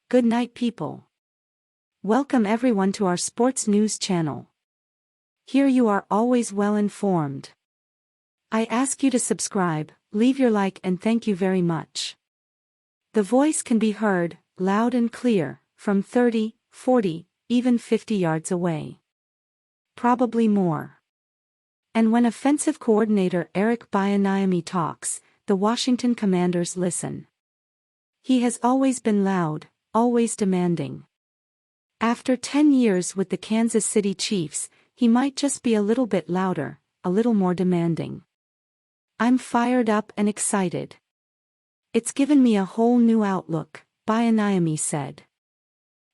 Good night, people. Welcome everyone to our sports news channel. Here you are always well informed. I ask you to subscribe, leave your like, and thank you very much. The voice can be heard, loud and clear, from 30, 40, even 50 yards away. Probably more. And when offensive coordinator Eric Bieniemy talks, the Washington Commanders listen. He has always been loud, always demanding. After 10 years with the Kansas City Chiefs, he might just be a little bit louder, a little more demanding. I'm fired up and excited. It's given me a whole new outlook, Bieniemy said.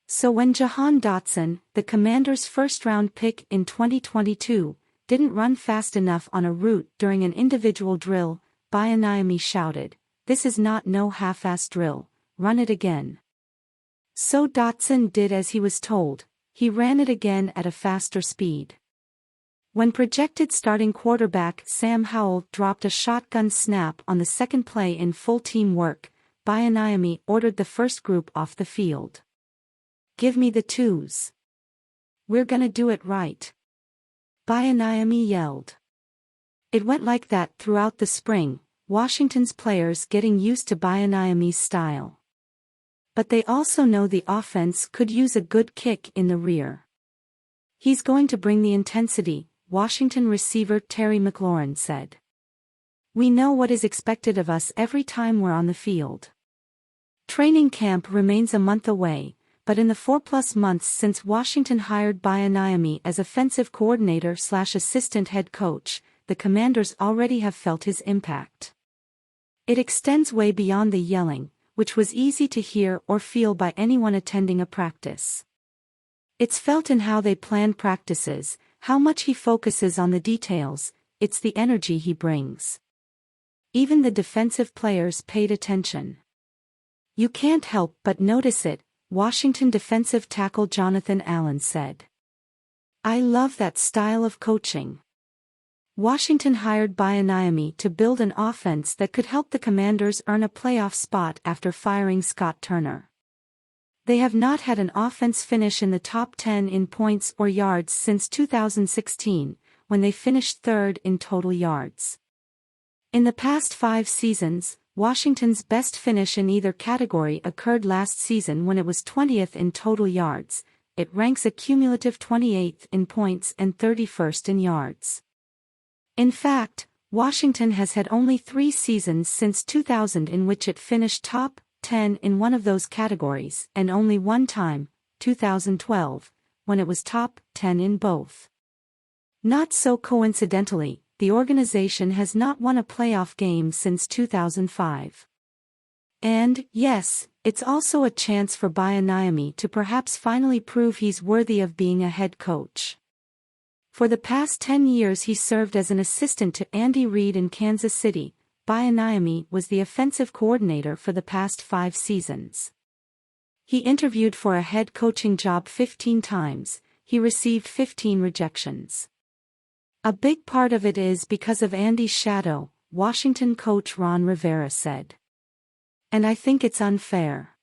So when Jahan Dotson, the Commanders' first-round pick in 2022, didn't run fast enough on a route during an individual drill, Bieniemy shouted, "This is not no half-ass drill, run it again." So Dotson did as he was told, he ran it again at a faster speed. When projected starting quarterback Sam Howell dropped a shotgun snap on the second play in full team work, Bieniemy ordered the first group off the field. "Give me the twos. We're gonna do it right," Bieniemy yelled. It went like that throughout the spring, Washington's players getting used to Bieniemy's style. But they also know the offense could use a good kick in the rear. "He's going to bring the intensity," Washington receiver Terry McLaurin said. "We know what is expected of us every time we're on the field." Training camp remains a month away, but in the 4+ months since Washington hired Bieniemy as offensive coordinator/assistant head coach, the Commanders already have felt his impact. It extends way beyond the yelling, which was easy to hear or feel by anyone attending a practice. It's felt in how they plan practices, how much he focuses on the details, it's the energy he brings. Even the defensive players paid attention. "You can't help but notice it," Washington defensive tackle Jonathan Allen said. "I love that style of coaching." Washington hired Bieniemy to build an offense that could help the Commanders earn a playoff spot after firing Scott Turner. They have not had an offense finish in the top 10 in points or yards since 2016, when they finished third in total yards. In the past 5 seasons, Washington's best finish in either category occurred last season when it was 20th in total yards. It ranks a cumulative 28th in points and 31st in yards. In fact, Washington has had only 3 seasons since 2000 in which it finished top 10 in one of those categories, and only one time, 2012, when it was top 10 in both. Not so coincidentally, the organization has not won a playoff game since 2005. And, yes, it's also a chance for Bieniemy to perhaps finally prove he's worthy of being a head coach. For the past 10 years he served as an assistant to Andy Reid in Kansas City. Bieniemy was the offensive coordinator for the past 5 seasons. He interviewed for a head coaching job 15 times, he received 15 rejections. A big part of it is because of Andy's shadow, Washington coach Ron Rivera said. "And I think it's unfair."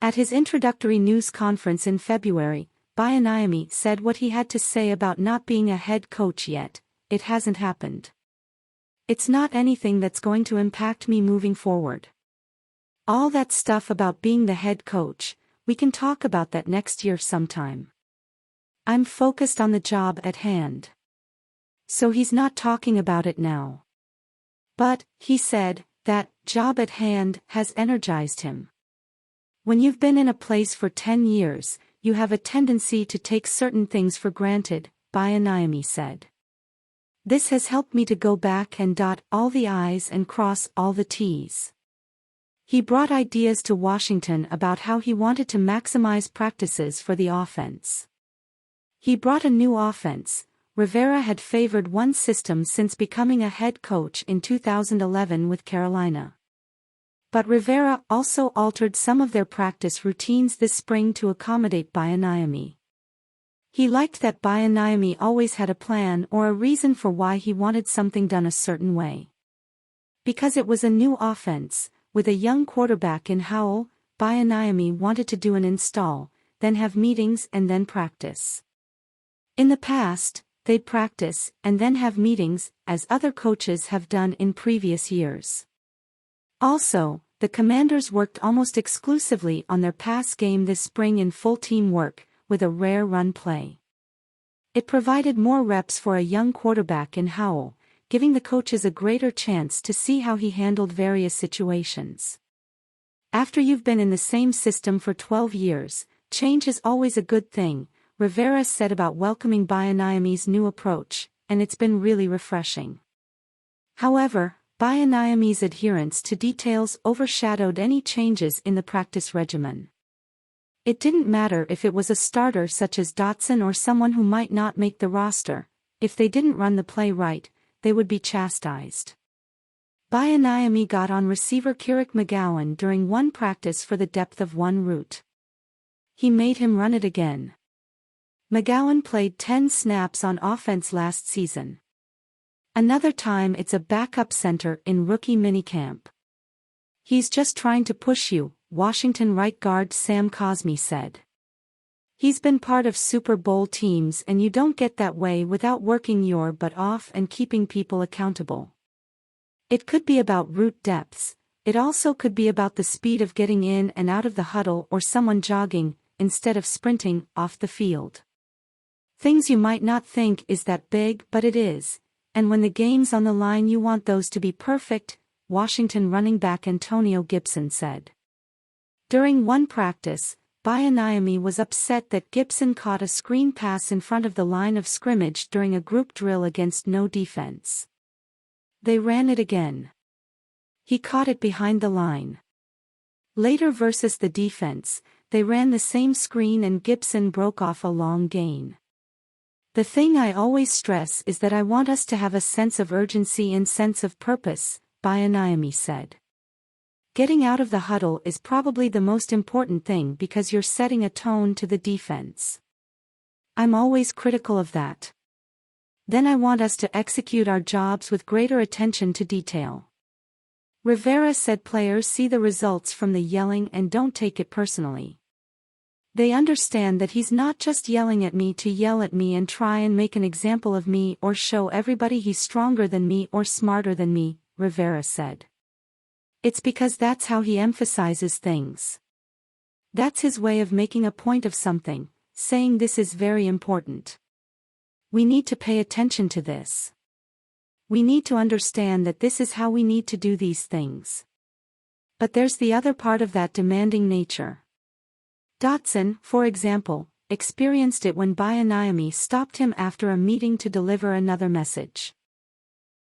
At his introductory news conference in February, Bieniemy said what he had to say about not being a head coach yet. "It hasn't happened. It's not anything that's going to impact me moving forward. All that stuff about being the head coach, we can talk about that next year sometime. I'm focused on the job at hand." So he's not talking about it now. But, he said, that job at hand has energized him. When you've been in a place for 10 years, you have a tendency to take certain things for granted, Bieniemy said. "This has helped me to go back and dot all the I's and cross all the T's." He brought ideas to Washington about how he wanted to maximize practices for the offense. He brought a new offense. Rivera had favored one system since becoming a head coach in 2011 with Carolina. But Rivera also altered some of their practice routines this spring to accommodate Bieniemy. He liked that Bieniemy always had a plan or a reason for why he wanted something done a certain way. Because it was a new offense, with a young quarterback in Howell, Bieniemy wanted to do an install, then have meetings and then practice. In the past, they'd practice and then have meetings, as other coaches have done in previous years. Also, the Commanders worked almost exclusively on their pass game this spring in full team work, with a rare run play. It provided more reps for a young quarterback in Howell, giving the coaches a greater chance to see how he handled various situations. After you've been in the same system for 12 years, change is always a good thing, Rivera said about welcoming Bieniemy's new approach, and it's been really refreshing. However, Bieniemy's adherence to details overshadowed any changes in the practice regimen. It didn't matter if it was a starter such as Dotson or someone who might not make the roster, if they didn't run the play right, they would be chastised. Bieniemy got on receiver Kirik McGowan during one practice for the depth of one route. He made him run it again. McGowan played 10 snaps on offense last season. Another time it's a backup center in rookie minicamp. He's just trying to push you, Washington right guard Sam Cosmi said. He's been part of Super Bowl teams and you don't get that way without working your butt off and keeping people accountable. It could be about route depths, it also could be about the speed of getting in and out of the huddle or someone jogging, instead of sprinting, off the field. Things you might not think is that big but it is, and when the game's on the line you want those to be perfect, Washington running back Antonio Gibson said. During one practice, Bieniemy was upset that Gibson caught a screen pass in front of the line of scrimmage during a group drill against no defense. They ran it again. He caught it behind the line. Later versus the defense, they ran the same screen and Gibson broke off a long gain. The thing I always stress is that I want us to have a sense of urgency and sense of purpose, Bieniemy said. Getting out of the huddle is probably the most important thing because you're setting a tone to the defense. I'm always critical of that. Then I want us to execute our jobs with greater attention to detail. Rivera said players see the results from the yelling and don't take it personally. They understand that he's not just yelling at me to yell at me and try and make an example of me or show everybody he's stronger than me or smarter than me, Rivera said. It's because that's how he emphasizes things. That's his way of making a point of something, saying this is very important. We need to pay attention to this. We need to understand that this is how we need to do these things. But there's the other part of that demanding nature. Dotson, for example, experienced it when Bieniemy stopped him after a meeting to deliver another message.